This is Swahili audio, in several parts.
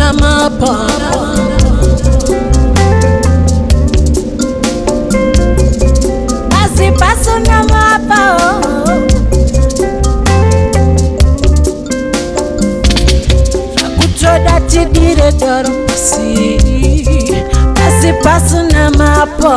na mapo. Pasi pasu na mapo. Chakuchoda chidire doro pasi. Pasi pasu na mapo.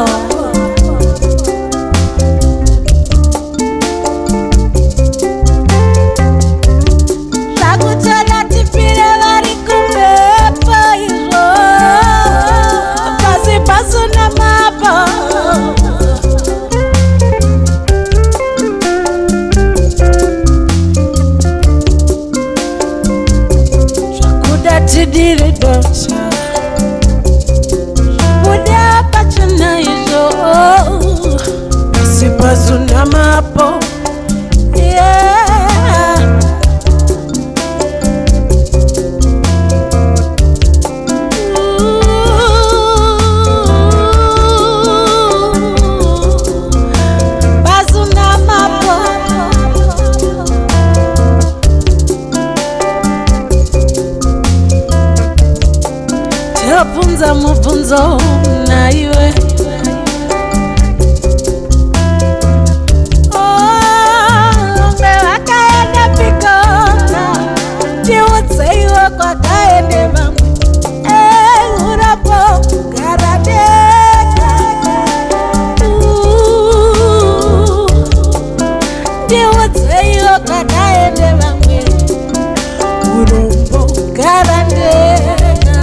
Dire docha Buda pachana izo Sipazu na mapo Yeah Bazu na mapo Punza mupunzo na iwe Mbe wakaenda pikona Chiwotse iwe kwa kaende mamu Urapo karadeka Chiwotse iwe kwa kaende mamu Urapo karadeka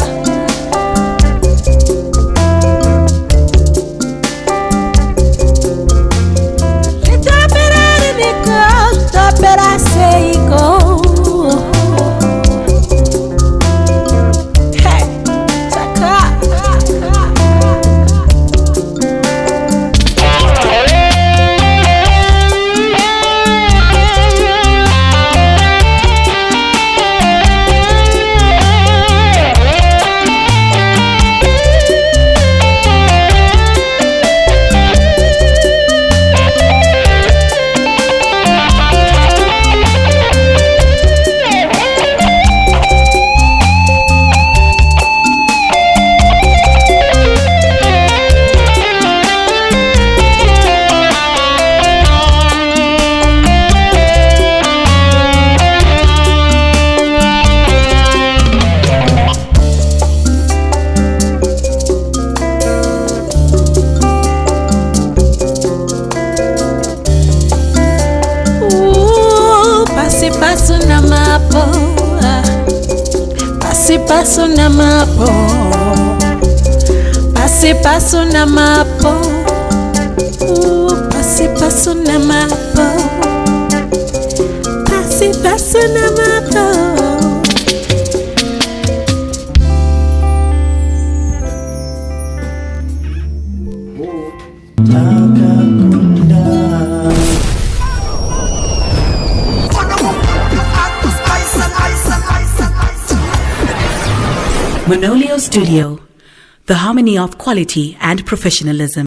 Pasu na mapo Pasi pasu na mapo Pasi pasu na mapo Pasi pasu na mapo Pasi pasu na mapo Monolio Studio, the harmony of quality and professionalism.